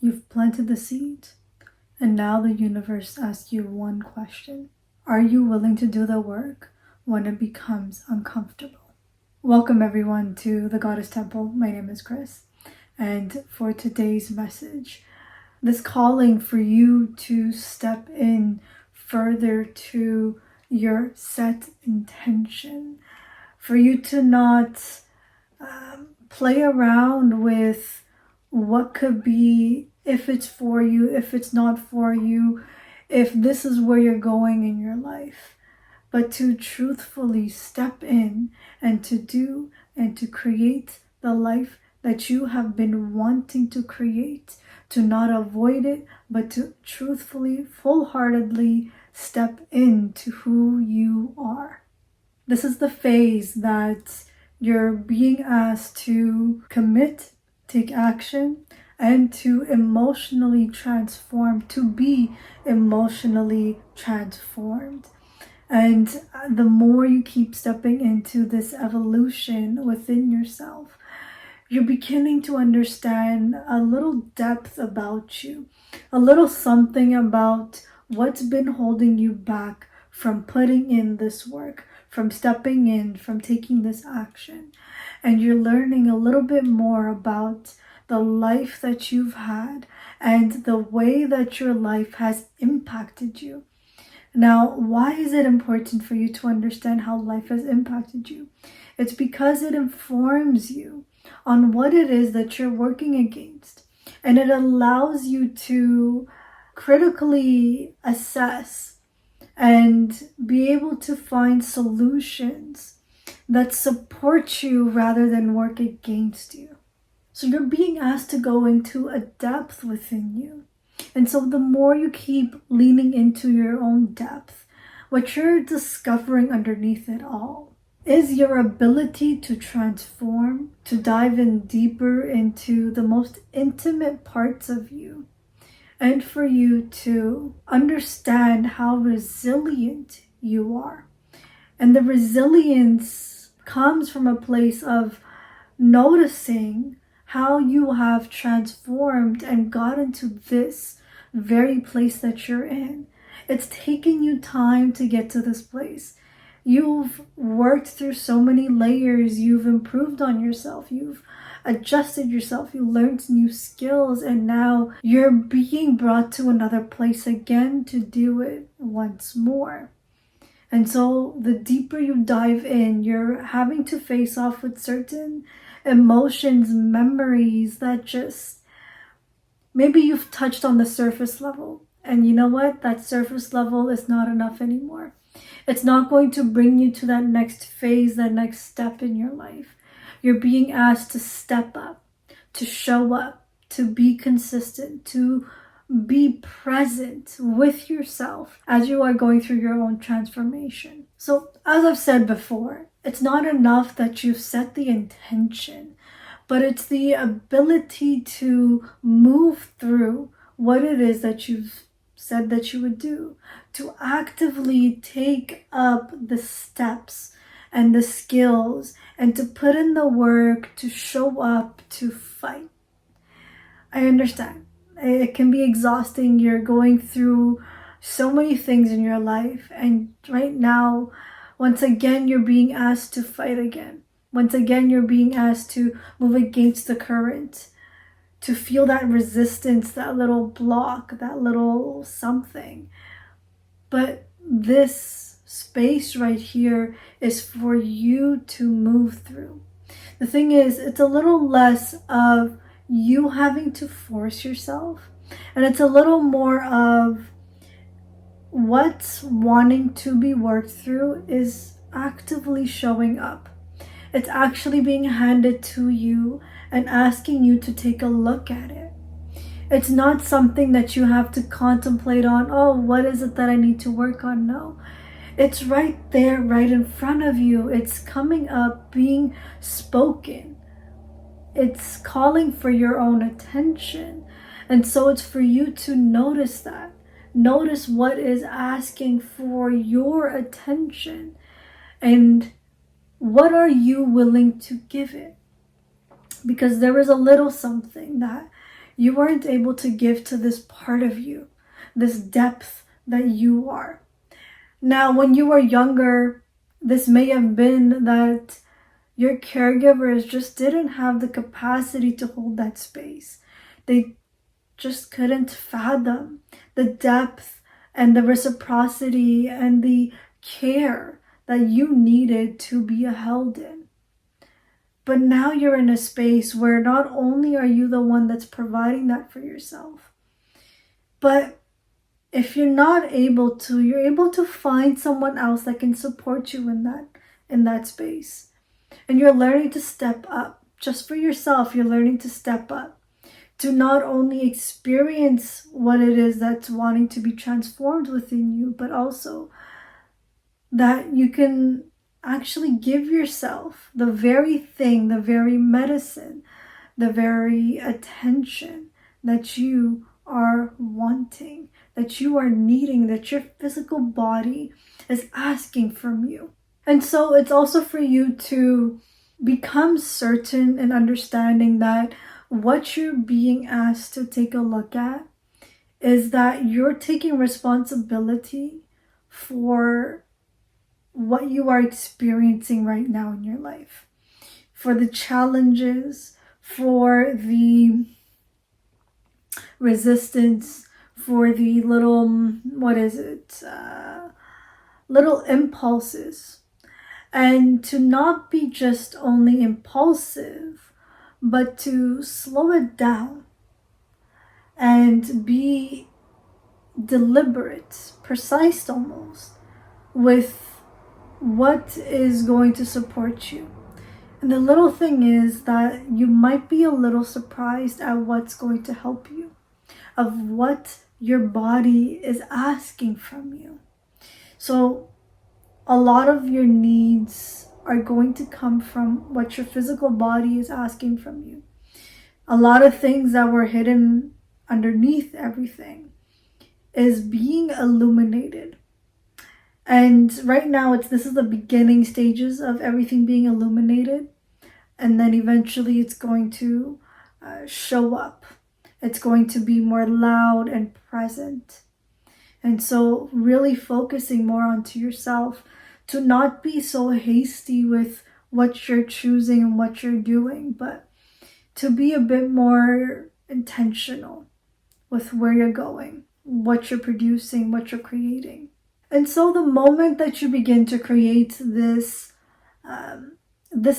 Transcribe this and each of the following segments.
You've planted the seed, and now the universe asks you one question. Are you willing to do the work when it becomes uncomfortable? Welcome everyone to the Goddess Temple. My name is Chris, and for today's message, this calling for you to step in further to your set intention, for you to not play around with what could be, if it's for you, if it's not for you, if this is where you're going in your life, but to truthfully step in and to do and to create the life that you have been wanting to create, to not avoid it, but to truthfully, full-heartedly step into who you are. This is the phase that you're being asked to commit, take action, and to emotionally transform, to be emotionally transformed. And the more you keep stepping into this evolution within yourself, you're beginning to understand a little depth about you, a little something about what's been holding you back from putting in this work, from stepping in, from taking this action. And you're learning a little bit more about the life that you've had and the way that your life has impacted you. Now, why is it important for you to understand how life has impacted you? It's because it informs you on what it is that you're working against, and it allows you to critically assess and be able to find solutions that support you rather than work against you. So you're being asked to go into a depth within you. And so the more you keep leaning into your own depth, what you're discovering underneath it all is your ability to transform, to dive in deeper into the most intimate parts of you, and for you to understand how resilient you are. And the resilience comes from a place of noticing how you have transformed and gotten to this very place that you're in. It's taken you time to get to this place. You've worked through so many layers. You've improved on yourself. You've adjusted yourself. You learned new skills, and now you're being brought to another place again to do it once more. And so the deeper you dive in, you're having to face off with certain emotions, memories that just, maybe you've touched on the surface level. And you know what? That surface level is not enough anymore. It's not going to bring you to that next phase, that next step in your life. You're being asked to step up, to show up, to be consistent, to be present with yourself as you are going through your own transformation. So, as I've said before, it's not enough that you've set the intention, but it's the ability to move through what it is that you've said that you would do, to actively take up the steps and the skills and to put in the work, to show up, to fight. I understand. It can be exhausting. You're going through so many things in your life, and right now, once again, you're being asked to fight again. Once again, you're being asked to move against the current, to feel that resistance, that little block, that little something. But this space right here is for you to move through. The thing is, it's a little less of you having to force yourself, and it's a little more of what's wanting to be worked through is actively showing up. It's actually being handed to you and asking you to take a look at it. It's not something that you have to contemplate on, oh, what is it that I need to work on? No. It's right there, right in front of you. It's coming up, being spoken. It's calling for your own attention. And so it's for you to notice that. Notice what is asking for your attention. And what are you willing to give it? Because there is a little something that You weren't able to give to this part of you, this depth that you are. Now, when you were younger, this may have been that your caregivers just didn't have the capacity to hold that space. They just couldn't fathom the depth and the reciprocity and the care that you needed to be held in. But now you're in a space where not only are you the one that's providing that for yourself, but if you're not able to, you're able to find someone else that can support you in that space. And you're learning to step up. Just for yourself, you're learning to step up. To not only experience what it is that's wanting to be transformed within you, but also that you can actually give yourself the very thing, the very medicine, the very attention that you are wanting, that you are needing, that your physical body is asking from you. And so it's also for you to become certain and understanding that what you're being asked to take a look at is that you're taking responsibility for what you are experiencing right now in your life, for the challenges, for the resistance, for the little, little impulses. And to not be just only impulsive, but to slow it down and be deliberate, precise almost, with what is going to support you. And the little thing is that you might be a little surprised at what's going to help you, of what your body is asking from you. So a lot of your needs are going to come from what your physical body is asking from you. A lot of things that were hidden underneath everything is being illuminated. And right now, this is the beginning stages of everything being illuminated. And then eventually it's going to show up. It's going to be more loud and present. And so really focusing more onto yourself, to not be so hasty with what you're choosing and what you're doing, but to be a bit more intentional with where you're going, what you're producing, what you're creating. And so the moment that you begin to create this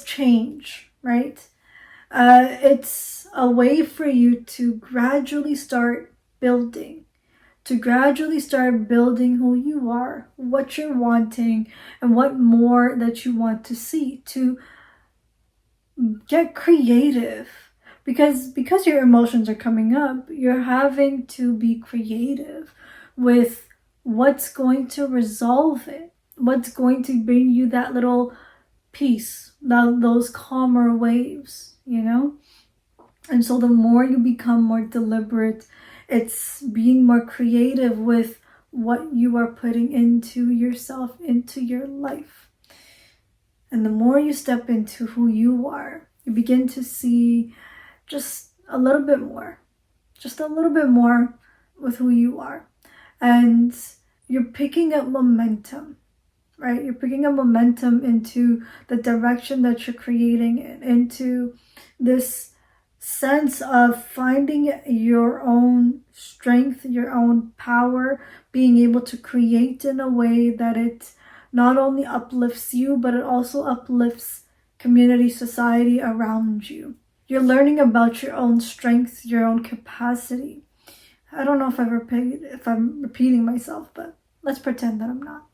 change, right? It's a way for you to gradually start building who you are, what you're wanting, and what more that you want to see, to get creative. Because your emotions are coming up, you're having to be creative with what's going to resolve it, what's going to bring you that little peace, those calmer waves, And so the more you become more deliberate, it's being more creative with what you are putting into yourself, into your life. And the more you step into who you are, you begin to see just a little bit more with who you are. And you're picking up momentum, right? You're picking up momentum into the direction that you're creating it, into this sense of finding your own strength, your own power, being able to create in a way that it not only uplifts you, but it also uplifts community, society around you. You're learning about your own strength, your own capacity. I don't know if I'm repeating myself, but let's pretend that I'm not.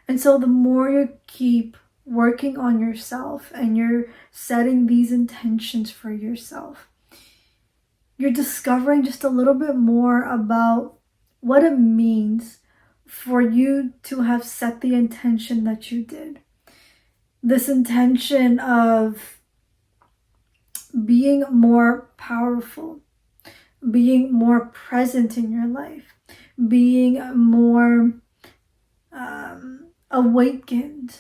And so the more you keep working on yourself and you're setting these intentions for yourself, you're discovering just a little bit more about what it means for you to have set the intention that you did. This intention of being more powerful, being more present in your life, being more awakened,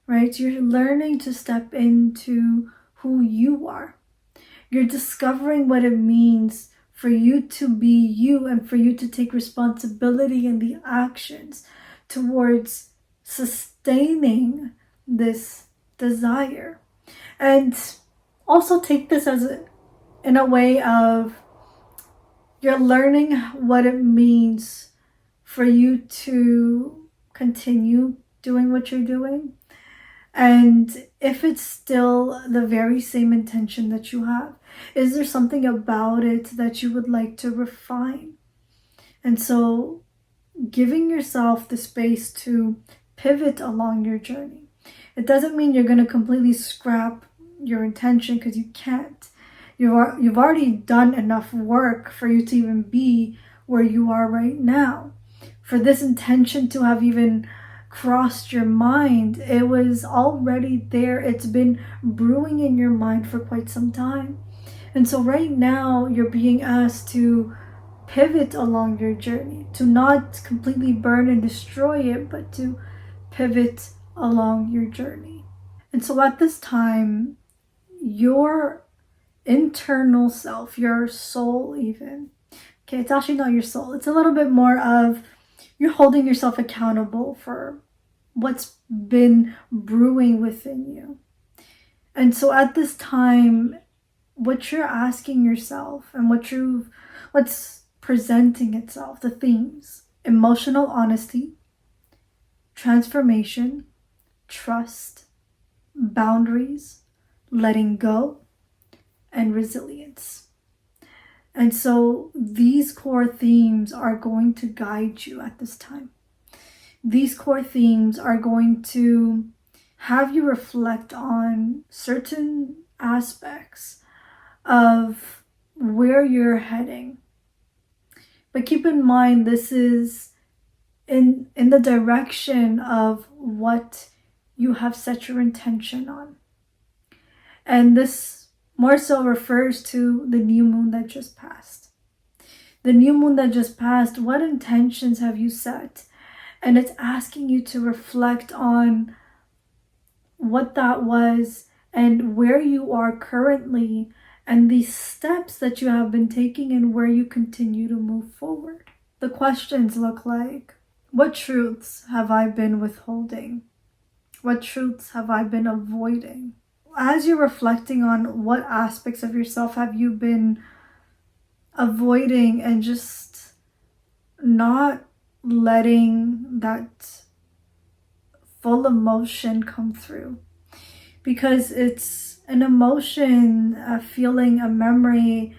right? You're learning to step into who you are. You're discovering what it means for you to be you and for you to take responsibility in the actions towards sustaining this desire. And also take this in a way of you're learning what it means for you to continue doing what you're doing. And if it's still the very same intention that you have, is there something about it that you would like to refine? And so giving yourself the space to pivot along your journey. It doesn't mean you're going to completely scrap your intention, because you can't. You've already done enough work for you to even be where you are right now. For this intention to have even crossed your mind, it was already there. It's been brewing in your mind for quite some time. And so right now you're being asked to pivot along your journey, to not completely burn and destroy it, but to pivot along your journey. And so at this time, your internal self, your soul even, okay, it's actually not your soul. It's a little bit more of you're holding yourself accountable for what's been brewing within you. And so at this time, what you're asking yourself and what's presenting itself, the themes: emotional honesty, transformation, trust, boundaries, letting go, and resilience. And so these core themes are going to guide you at this time. These core themes are going to have you reflect on certain aspects of where you're heading. But keep in mind, this is in the direction of what you have set your intention on. And this more so refers to the new moon that just passed. The new moon that just passed, what intentions have you set? And it's asking you to reflect on what that was and where you are currently, and the steps that you have been taking and where you continue to move forward. The questions look like, what truths have I been withholding? What truths have I been avoiding? As you're reflecting on what aspects of yourself have you been avoiding and just not letting that full emotion come through, because it's an emotion, a feeling, a memory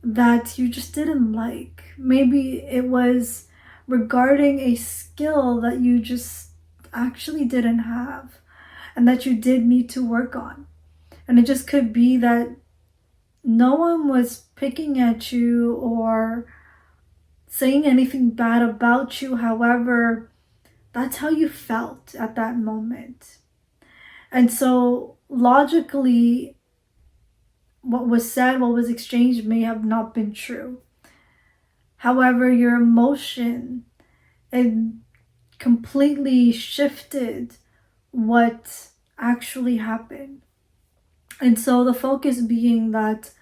that you just didn't like. Maybe it was regarding a skill that you just actually didn't have and that you did need to work on. And it just could be that no one was picking at you or saying anything bad about you. However, that's how you felt at that moment. And so logically, what was said, what was exchanged may have not been true. However, your emotion, it completely shifted what actually happened. And so the focus being that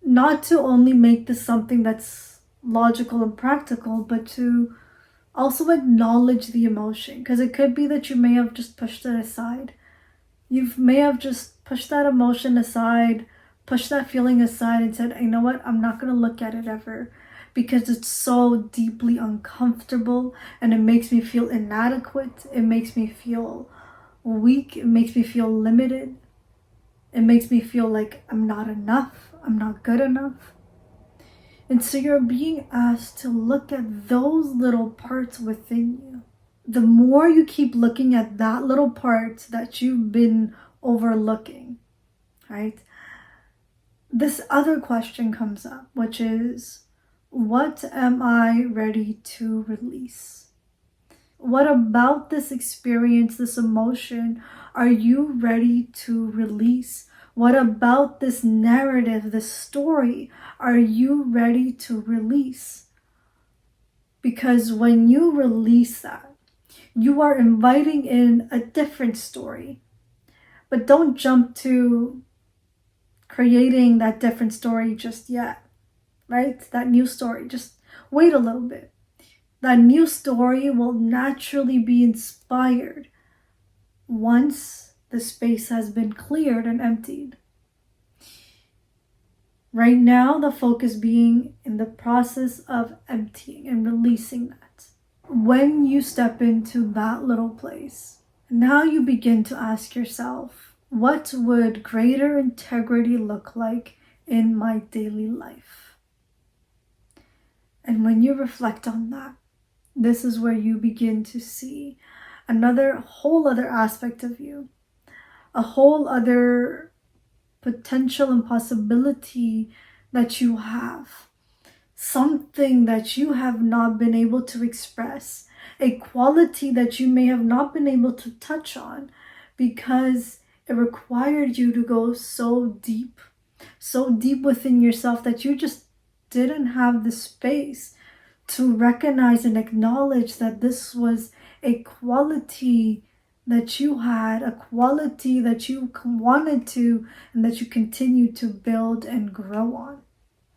not to only make this something that's logical and practical, but to also acknowledge the emotion, because it could be that you may have just pushed it aside. You may have just pushed that emotion aside, pushed that feeling aside and said, you know what, I'm not going to look at it ever, because it's so deeply uncomfortable and it makes me feel inadequate. It makes me feel weak. It makes me feel limited. It makes me feel like I'm not enough. I'm not good enough. And so you're being asked to look at those little parts within you. The more you keep looking at that little part that you've been overlooking, right? This other question comes up, which is, what am I ready to release? What about this experience, this emotion, are you ready to release? What about this narrative, this story, are you ready to release? Because when you release that, you are inviting in a different story. But don't jump to creating that different story just yet, right? That new story. Just wait a little bit. That new story will naturally be inspired once the space has been cleared and emptied. Right now, the focus being in the process of emptying and releasing that. When you step into that little place, now you begin to ask yourself, what would greater integrity look like in my daily life? And when you reflect on that, this is where you begin to see whole other aspect of you, a whole other potential and possibility that you have, something that you have not been able to express, a quality that you may have not been able to touch on because it required you to go so deep within yourself that you just didn't have the space to recognize and acknowledge that this was a quality that you had, a quality that you wanted to, and that you continue to build and grow on.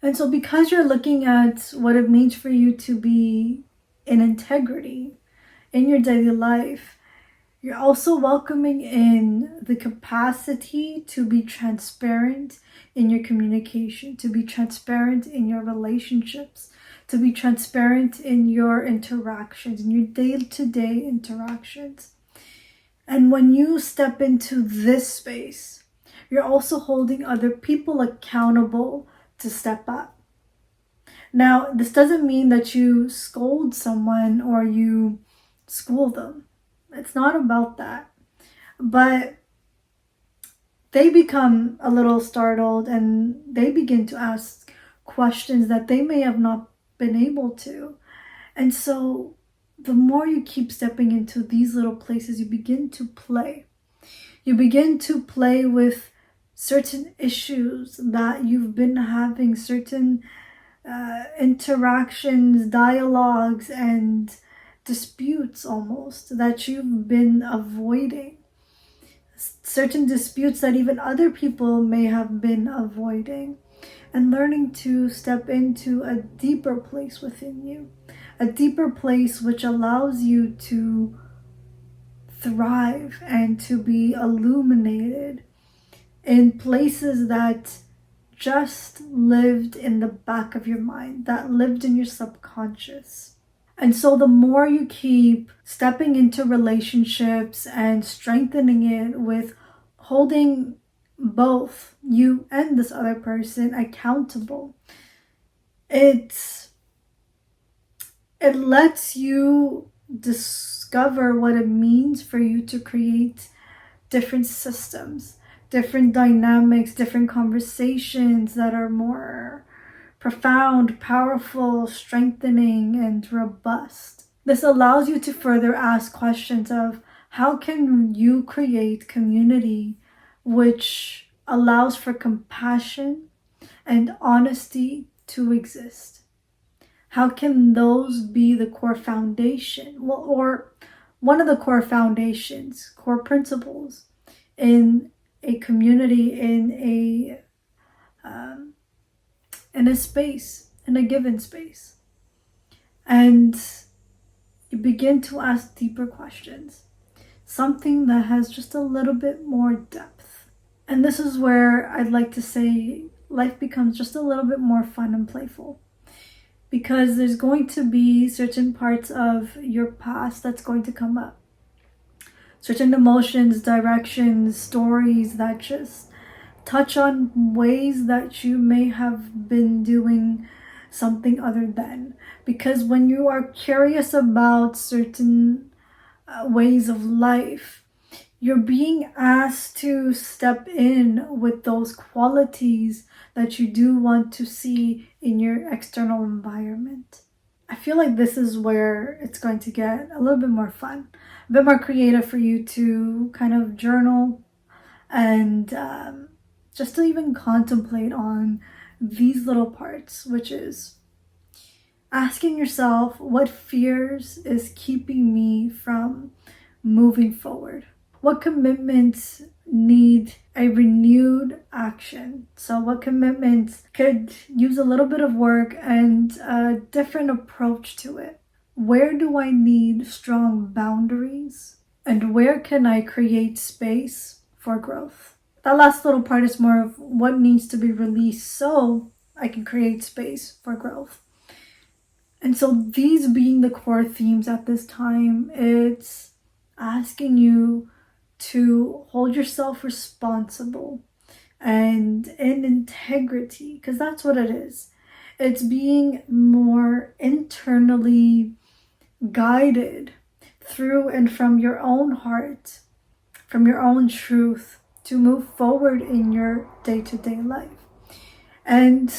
And so because you're looking at what it means for you to be in integrity in your daily life, you're also welcoming in the capacity to be transparent in your communication, to be transparent in your relationships, to be transparent in your interactions, in your day-to-day interactions. And when you step into this space, you're also holding other people accountable to step up. Now, this doesn't mean that you scold someone or you school them. It's not about that. But they become a little startled and they begin to ask questions that they may have not been able to. And so the more you keep stepping into these little places, you begin to play. You begin to play with certain issues that you've been having, certain interactions, dialogues, and disputes almost that you've been avoiding. Certain disputes that even other people may have been avoiding. And learning to step into a deeper place within you. A deeper place which allows you to thrive and to be illuminated in places that just lived in the back of your mind, that lived in your subconscious. And so the more you keep stepping into relationships and strengthening it with holding both you and this other person accountable, it lets you discover what it means for you to create different systems, different dynamics, different conversations that are more profound, powerful, strengthening, and robust. This allows you to further ask questions of how can you create community which allows for compassion and honesty to exist. How can those be the core foundation, or one of the core foundations, core principles in a community, in a space, in a given space? And you begin to ask deeper questions, something that has just a little bit more depth. And this is where I'd like to say life becomes just a little bit more fun and playful. Because there's going to be certain parts of your past that's going to come up. Certain emotions, directions, stories that just touch on ways that you may have been doing something other than. Because when you are curious about certain ways of life, you're being asked to step in with those qualities that you do want to see in your external environment. I feel like this is where it's going to get a little bit more fun, a bit more creative for you to kind of journal and just to even contemplate on these little parts, which is asking yourself, what fears is keeping me from moving forward? What commitments need a renewed action? So what commitments could use a little bit of work and a different approach to it? Where do I need strong boundaries? And where can I create space for growth? That last little part is more of what needs to be released so I can create space for growth. And so these being the core themes at this time, it's asking you to hold yourself responsible and in integrity, because that's what it is. It's being more internally guided through and from your own heart, from your own truth, to move forward in your day-to-day life. And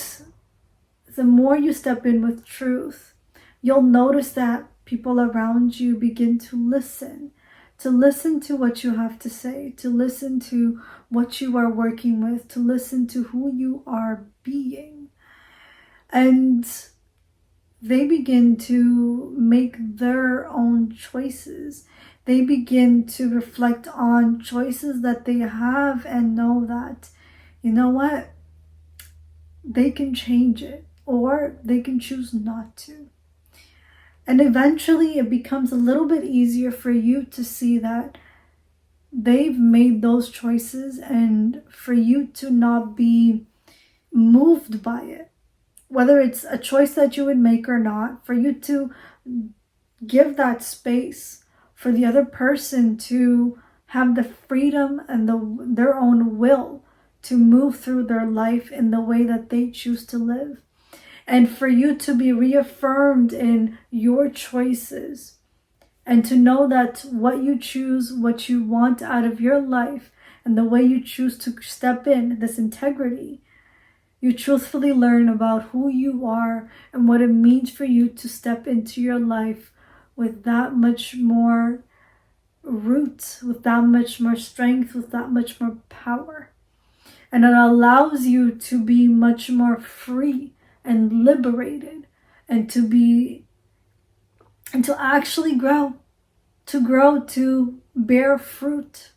the more you step in with truth, you'll notice that people around you begin to listen to what you have to say, to listen to what you are working with, to listen to who you are being. And they begin to make their own choices. They begin to reflect on choices that they have and know that, you know what, they can change it or they can choose not to. And eventually it becomes a little bit easier for you to see that they've made those choices and for you to not be moved by it. Whether it's a choice that you would make or not, for you to give that space for the other person to have the freedom and their own will to move through their life in the way that they choose to live. And for you to be reaffirmed in your choices and to know that what you choose, what you want out of your life, and the way you choose to step in this integrity, you truthfully learn about who you are and what it means for you to step into your life with that much more root, with that much more strength, with that much more power. And it allows you to be much more free and liberated, and to actually grow, to bear fruit.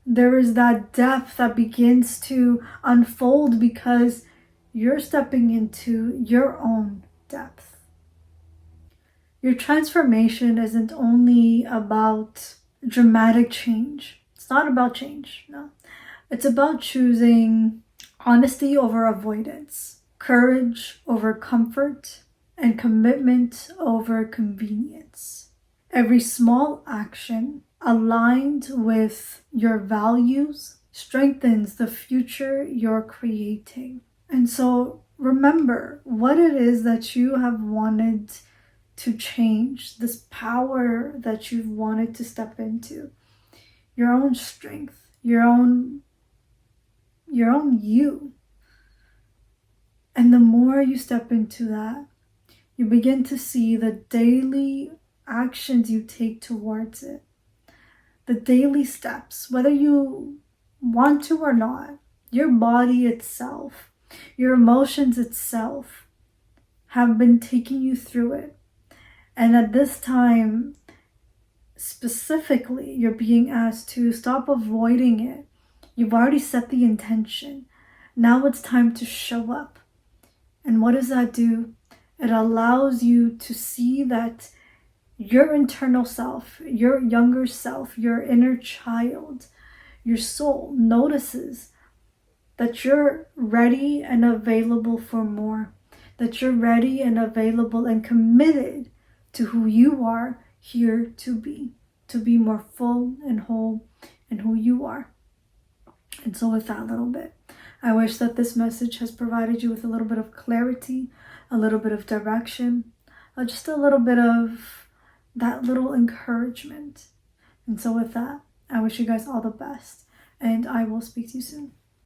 There is that depth that begins to unfold because you're stepping into your own depth. Your transformation isn't only about dramatic change. It's not about change, no. It's about choosing honesty over avoidance, courage over comfort, and commitment over convenience. Every small action aligned with your values strengthens the future you're creating. And so remember what it is that you have wanted to change, this power that you've wanted to step into, your own strength, your own you. And the more you step into that, you begin to see the daily actions you take towards it. The daily steps, whether you want to or not, your body itself, your emotions itself have been taking you through it. And at this time, specifically, you're being asked to stop avoiding it. You've already set the intention. Now it's time to show up. And what does that do? It allows you to see that your internal self, your younger self, your inner child, your soul notices that you're ready and available for more, that you're ready and available and committed to who you are here to be more full and whole in who you are. And so with that little bit, I wish that this message has provided you with a little bit of clarity, a little bit of direction, just a little bit of that little encouragement. And so with that, I wish you guys all the best, and I will speak to you soon.